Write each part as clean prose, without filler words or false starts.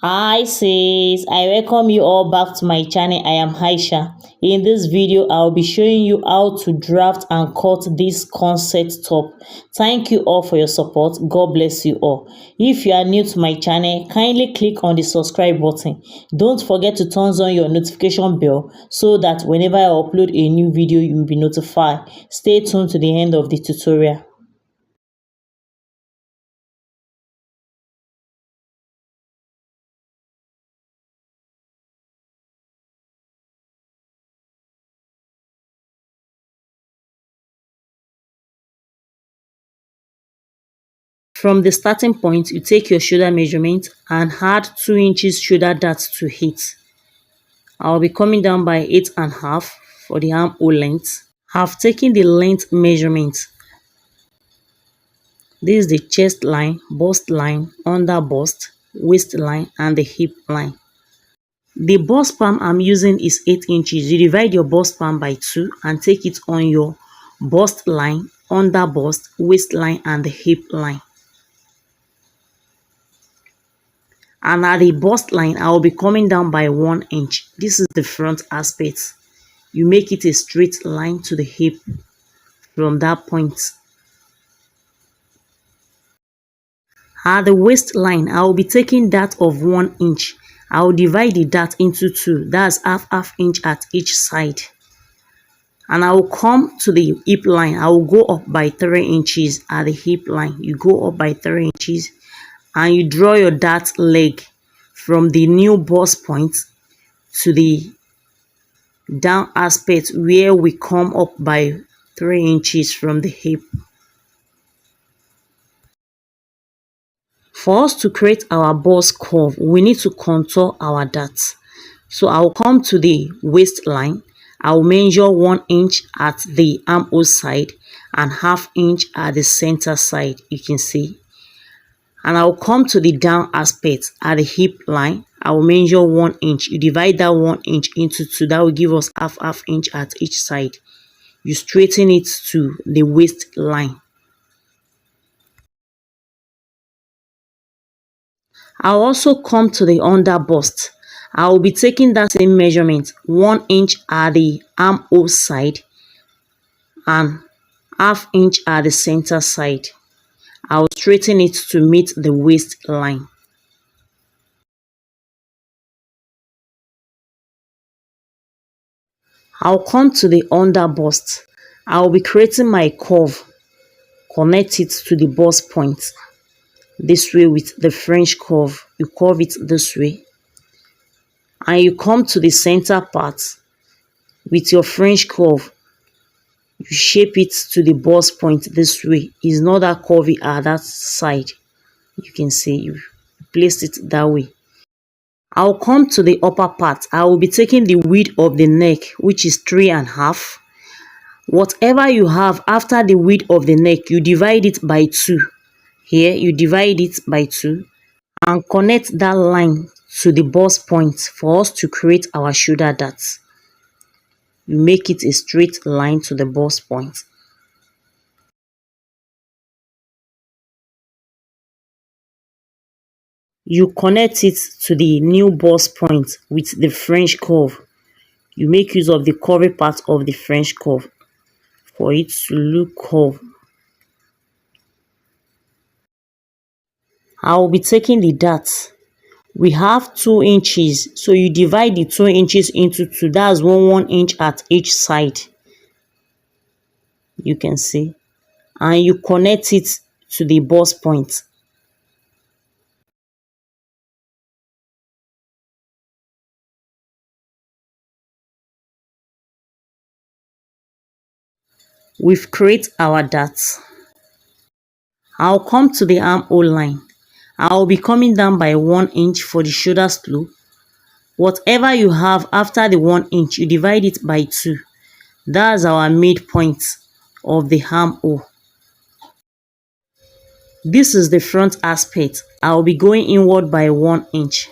Hi sis, I welcome you all back to my channel. I am Aisha. In this video, I'll be showing you how to draft and cut this corset top. Thank you all for your support. God bless you all. If you are new to my channel, kindly click on the subscribe button. Don't forget to turn on your notification bell so that whenever I upload a new video, you will be notified. Stay tuned to the end of the tutorial. From the starting point, you take your shoulder measurement and add 2 inches shoulder dart to it. I'll be coming down by 8.5 for the armhole length. I've taken the length measurement. This is the chest line, bust line, under bust, waist line, and the hip line. The bust palm I'm using is 8 inches. You divide your bust palm by 2 and take it on your bust line, under bust, waist line, and the hip line. And at the bust line, I will be coming down by 1 inch. This is the front aspect. You make it a straight line to the hip from that point. At the waistline, I will be taking that of 1 inch. I will divide the dart into 2. That's half inch at each side. And I will come to the hip line. I will go up by 3 inches at the hip line. You go up by 3 inches and you draw your dart leg from the new bust point to the down aspect where we come up by 3 inches from the hip. For us to create our bust curve, we need to contour our darts. So I'll come to the waistline. I'll measure 1 inch at the armhole side and half inch at the center side, you can see. And I'll come to the down aspect at the hip line. I will measure 1 inch. You divide that 1 inch into 2. That will give us half inch at each side. You straighten it to the waistline. I'll also come to the under bust. I will be taking that same measurement, 1 inch at the armhole side and half inch at the center side. I will straighten it to meet the waistline. I'll come to the under bust. I will be creating my curve, connect it to the bust point this way with the French curve. You curve it this way and you come to the center part with your French curve. You shape it to the bust point this way. It's not that curvy at that side. You can see you place it that way. I'll come to the upper part. I will be taking the width of the neck, which is 3.5. Whatever you have after the width of the neck, you divide it by 2. Here, you divide it by 2 and connect that line to the bust point for us to create our shoulder darts. You make it a straight line to the bust point. You connect it to the new bust point with the French curve. You make use of the curvy part of the French curve for it to look curved. I will be taking the darts. We have 2 inches, so you divide the 2 inches into 2. That's 1 inch at each side. You can see. And you connect it to the bust point. We've created our darts. I'll come to the armhole line. I'll be coming down by 1 inch for the shoulder slope. Whatever you have after the 1 inch, you divide it by 2. That's our midpoint of the armhole. This is the front aspect. I'll be going inward by 1 inch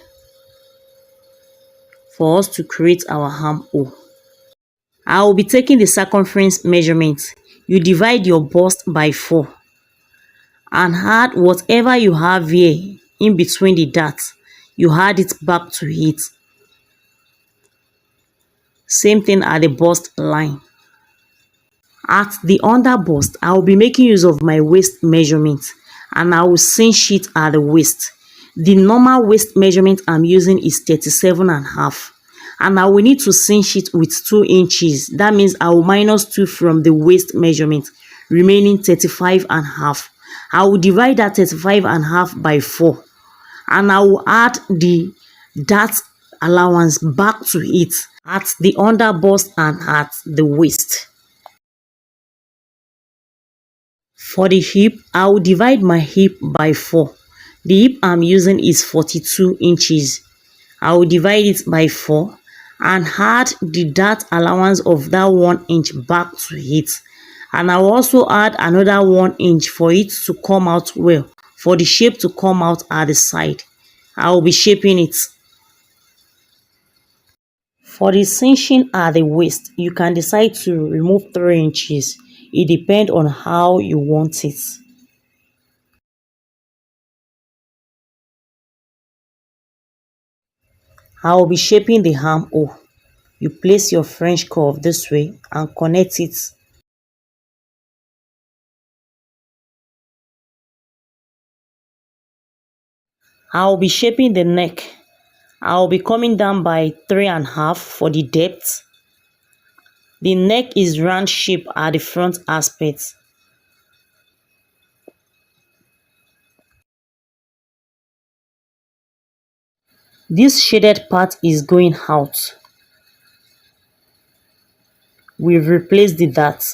for us to create our armhole. I will be taking the circumference measurement. You divide your bust by 4 and add whatever you have here in between the darts. you add it back to it. Same thing at the bust line. At the under bust, I will be making use of my waist measurement and I will cinch it at the waist. The normal waist measurement I'm using is 37.5 and I will need to cinch it with 2 inches. That means I will minus 2 from the waist measurement, remaining 35.5. I will divide that 35.5 by 4 and I will add the dart allowance back to it at the under bust and at the waist. For the hip, I will divide my hip by 4. The hip I'm using is 42 inches. I will divide it by 4 and add the dart allowance of that 1 inch back to it. And I will also add another 1 inch for it to come out well, for the shape to come out at the side. I will be shaping it. For the cinching at the waist, you can decide to remove 3 inches. It depends on how you want it. I will be shaping the armhole. You place your French curve this way and connect it. I will be shaping the neck. I will be coming down by 3.5 for the depth. The neck is round shape at the front aspect. This shaded part is going out. We've replaced the dart.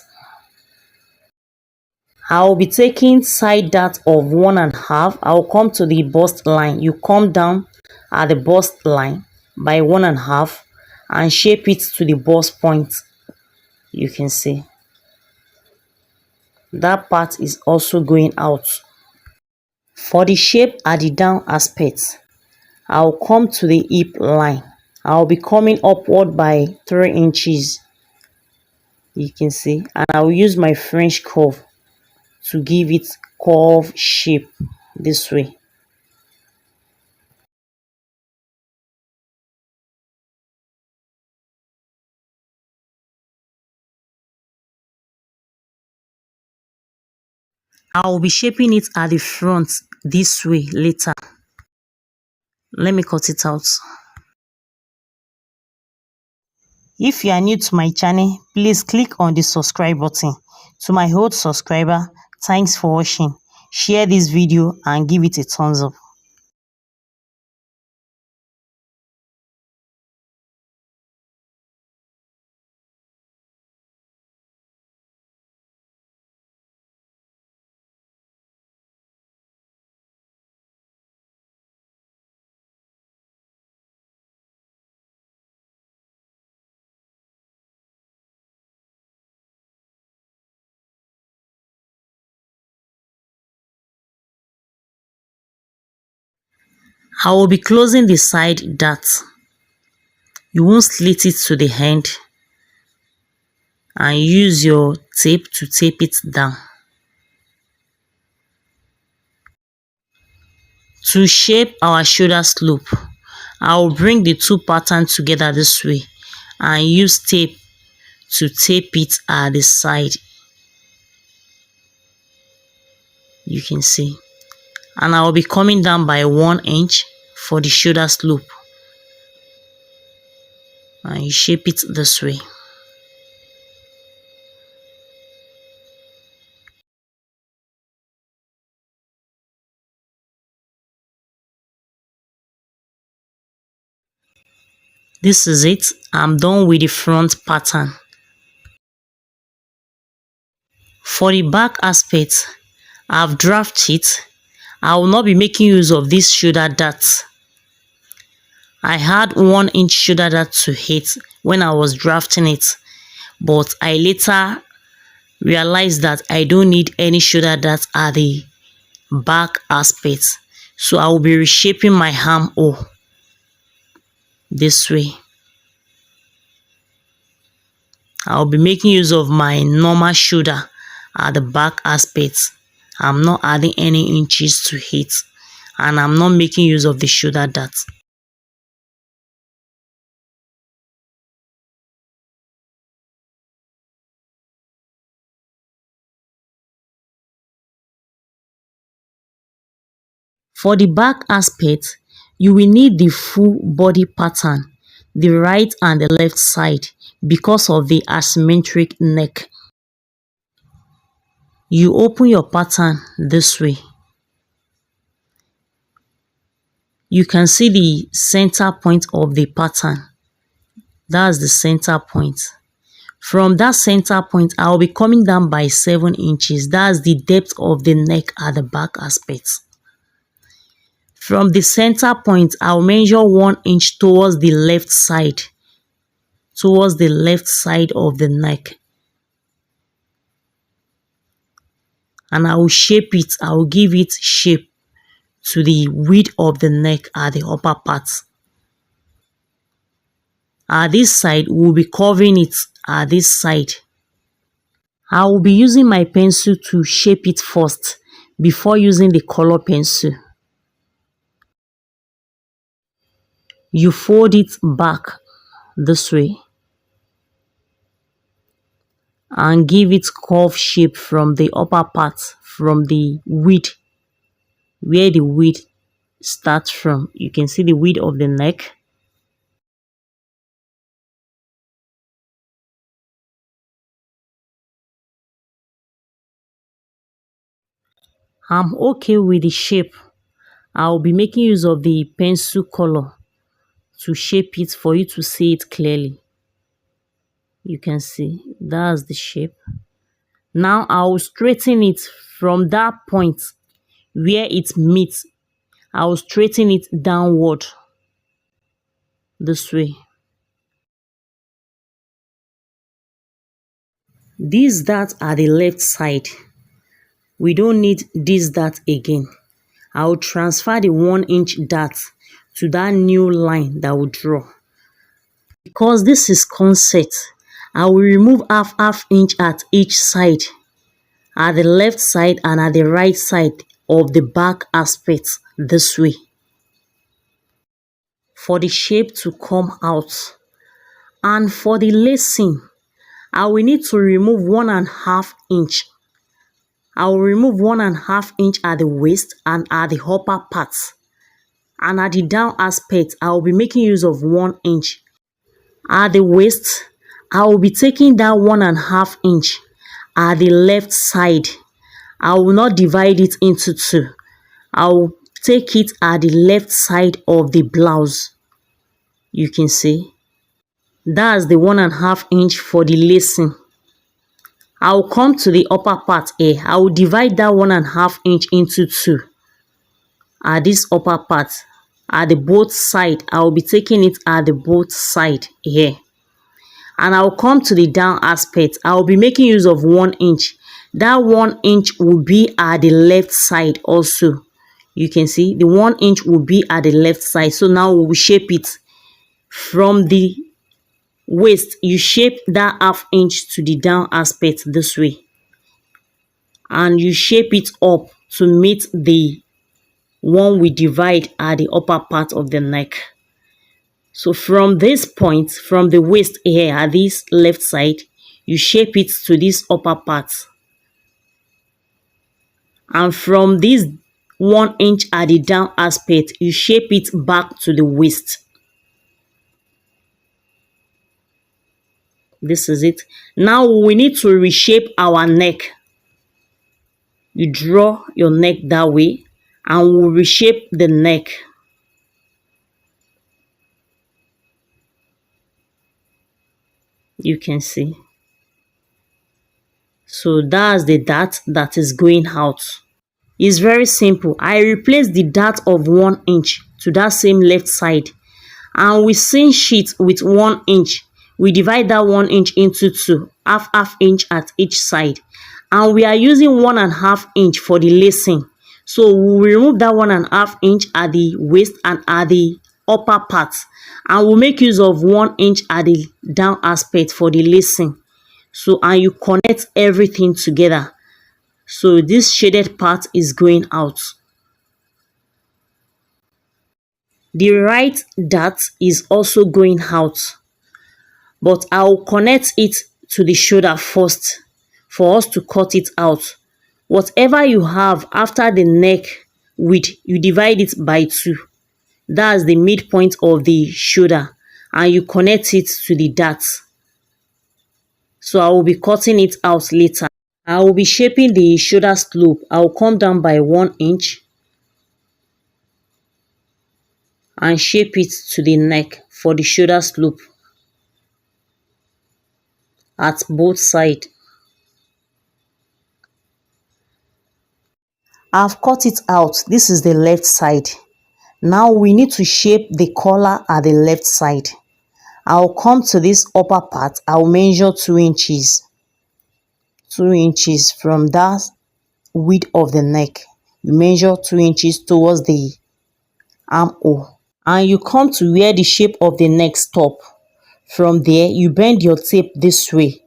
I will be taking side dart of 1.5. I will come to the bust line. You come down at the bust line by 1.5 and shape it to the bust point. You can see that part is also going out. For the shape at the down aspect, I'll come to the hip line. I'll be coming upward by 3 inches. You can see, and I'll use my French curve to give it curve shape this way. I'll be shaping it at the front this way later. Let me cut it out. If you are new to my channel, please click on the subscribe button. To my old subscriber, thanks for watching. Share this video and give it a thumbs up. I will be closing the side dart. You won't slit it to the end and use your tape to tape it down. To shape our shoulder slope, I will bring the two patterns together this way and use tape to tape it at the side. You can see. And I will be coming down by 1 inch for the shoulder slope. And you shape it this way. This is it. I'm done with the front pattern. For the back aspect, I've drafted it. I will not be making use of this shoulder dart. I had 1 inch shoulder dart to hit when I was drafting it, but I later realized that I don't need any shoulder dart at the back aspect. So I will be reshaping my armhole this way. I'll be making use of my normal shoulder at the back aspect. I'm not adding any inches to it. and I'm not making use of the shoulder dart. For the back aspect, you will need the full body pattern, the right and the left side, because of the asymmetric neck. You open your pattern this way. You can see the center point of the pattern. That's the center point. From that center point, I'll be coming down by 7 inches. That's the depth of the neck at the back aspect. From the center point, I'll measure 1 inch towards the left side of the neck. And I will shape it, I will give it shape to the width of the neck at the upper part. At this side, we'll be covering it at this side. I will be using my pencil to shape it first before using the color pencil. You fold it back this way and give it curve shape from the upper part, from the width, where the width starts from. You can see the width of the neck. I'm okay with the shape. I'll be making use of the pencil color to shape it for you to see it clearly. You can see that's the shape. Now I will straighten it from that point where it meets. I will straighten it downward this way. These darts are the left side. We don't need this dart again. I will transfer the 1 inch dart to that new line that will draw. Because this is corset, I will remove half inch at each side, at the left side and at the right side of the back aspect this way, for the shape to come out. And for the lacing, I will need to remove 1.5 inch. I will remove 1.5 inch at the waist and at the upper part. And at the down aspect, I will be making use of 1 inch. At the waist, I will be taking that 1.5 inch at the left side. I will not divide it into two. I will take it at the left side of the blouse. You can see. That's the 1.5 inch for the lacing. I will come to the upper part here. I will divide that 1.5 inch into two. At this upper part, at the both side, I will be taking it at the both side here. And I will come to the down aspect. I will be making use of 1 inch. That 1 inch will be at the left side also. You can see the 1 inch will be at the left side. So now we will shape it from the waist. You shape that half inch to the down aspect this way. And you shape it up to meet the one we divide at the upper part of the neck. So from this point, from the waist here at this left side, you shape it to this upper part. And from this 1 inch at the down aspect, you shape it back to the waist. This is it. Now we need to reshape our neck. You draw your neck that way and we'll reshape the neck. You can see. So that's the dart that is going out. It's very simple. I replace the dart of 1 inch to that same left side and we cinch it with 1 inch. We divide that 1 inch into two, half inch at each side. And we are using 1.5 inch for the lacing. So we'll remove that 1.5 inch at the waist and at the upper part. And we'll make use of 1 inch at the down aspect for the lacing. So, and you connect everything together. So this shaded part is going out. The right dart is also going out, but I'll connect it to the shoulder first for us to cut it out. Whatever you have after the neck width, you divide it by 2. That's the midpoint of the shoulder, and you connect it to the dart. So I will be cutting it out later. I will be shaping the shoulder slope. I will come down by 1 inch and shape it to the neck for the shoulder slope at both sides. I've cut it out. This is the left side. Now we need to shape the collar at the left side. I'll come to this upper part. I'll measure 2 inches. 2 inches from that width of the neck. You measure 2 inches towards the armhole. And you come to where the shape of the neck stop. From there, you bend your tape this way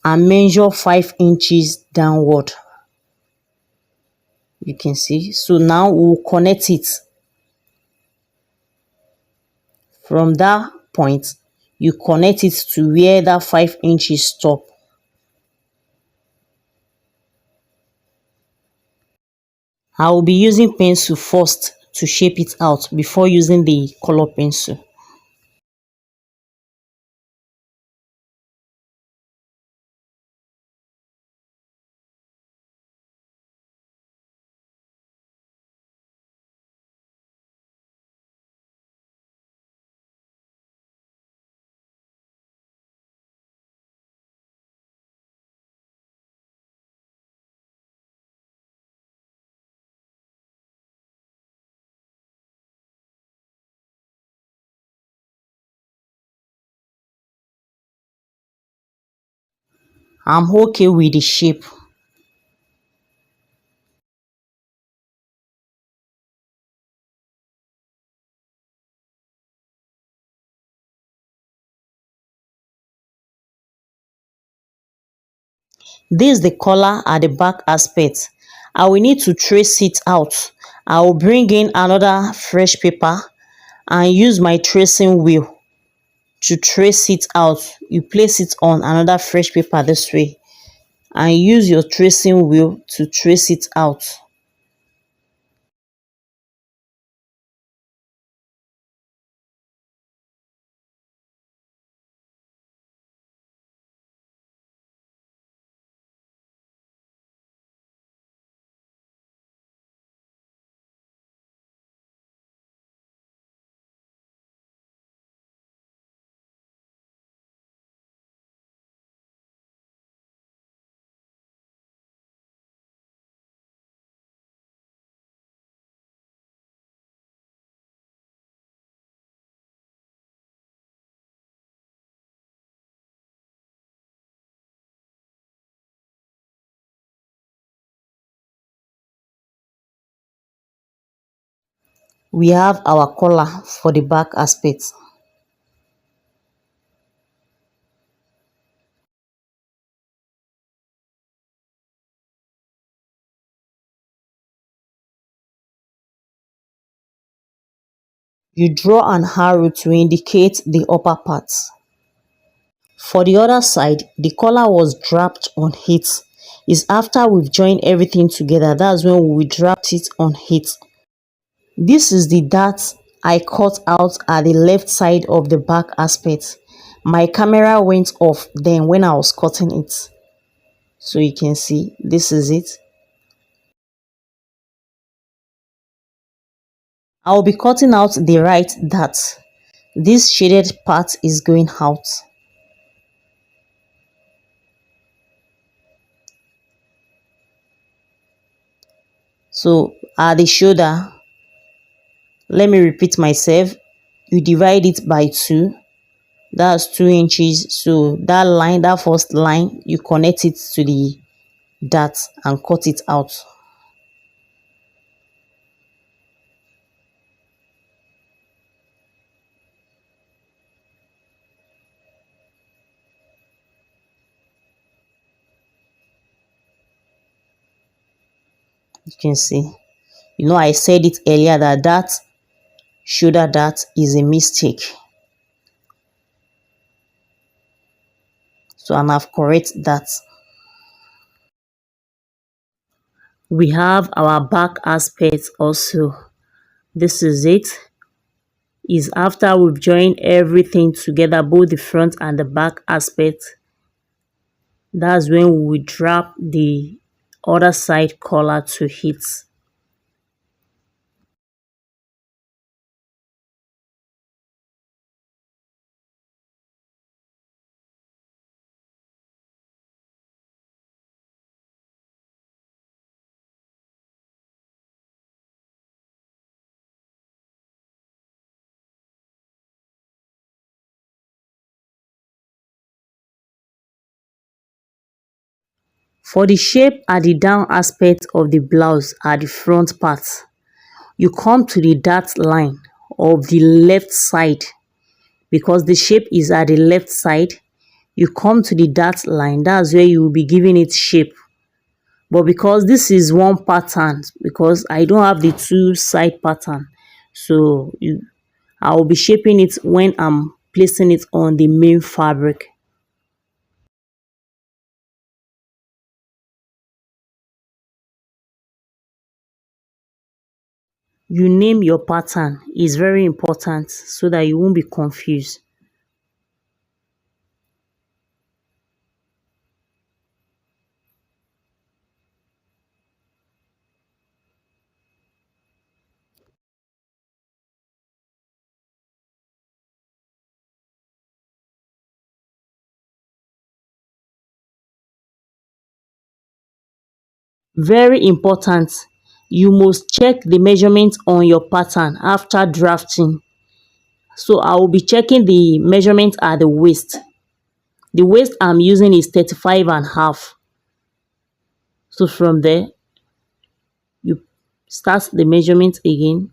and measure 5 inches downward. You can see. So now we'll connect it. From that point, you connect it to where that 5 inches stop. I will be using pencil first to shape it out before using the color pencil. I'm okay with the shape. This is the collar at the back aspect. I will need to trace it out. I will bring in another fresh paper and use my tracing wheel to trace it out. You place it on another fresh paper this way and use your tracing wheel to trace it out. We have our collar for the back aspect. You draw an arrow to indicate the upper part. For the other side, the collar was draped on it. It's after we've joined everything together, that's when we drapped it on it. This is the dart I cut out at the left side of the back aspect. My camera went off then when I was cutting it. So you can see, this is it. I'll be cutting out the right dart. This shaded part is going out. So at the shoulder, let me repeat myself, you divide it by 2. That's 2 inches. So that line, that first line, you connect it to the dart and cut it out. You can see, I said it earlier that shoulder dart is a mistake. So, and I've corrected that. We have our back aspect also. This is it. Is after we've joined everything together, both the front and the back aspect. That's when we drop the other side collar to hit. For the shape at the down aspect of the blouse at the front part, you come to the dart line of the left side because the shape is at the left side. You come to the dart line, that's where you will be giving it shape. But because this is one pattern, because I don't have the two side pattern, so I will be shaping it when I'm placing it on the main fabric. You name your pattern is very important so that you won't be confused. Very important, you must check the measurement on your pattern after drafting. So I will be checking the measurement at the waist. The waist I'm using is 35 and a half. So from there, you start the measurement again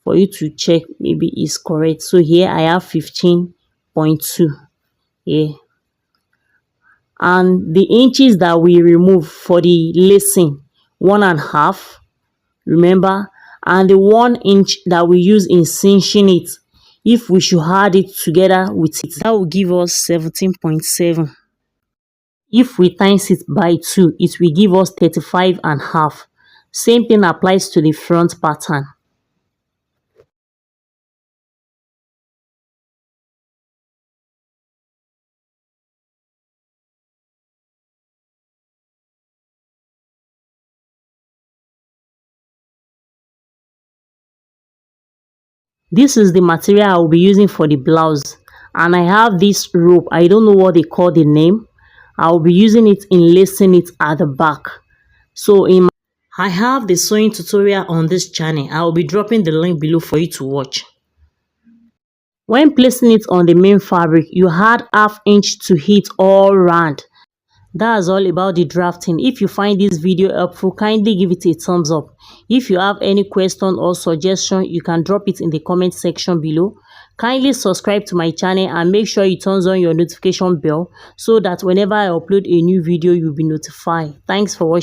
for you to check maybe it's correct. So here I have 15.2. Yeah. And the inches that we remove for the lacing, 1.5, remember, and the 1 inch that we use in cinching it, if we should add it together with it, that will give us 17.7. If we times it by 2, it will give us 35 and a half. Same thing applies to the front pattern. This is the material I will be using for the blouse, and I have this rope. I don't know what they call the name. I will be using it in lacing it at the back. So I have the sewing tutorial on this channel. I will be dropping the link below for you to watch. When placing it on the main fabric, you add ½ inch to hit all round. That's all about the drafting. If you find this video helpful, kindly give it a thumbs up. If you have any question or suggestion, you can drop it in the comment section below. Kindly subscribe to my channel and make sure you turn on your notification bell so that whenever I upload a new video, you'll be notified. Thanks for watching.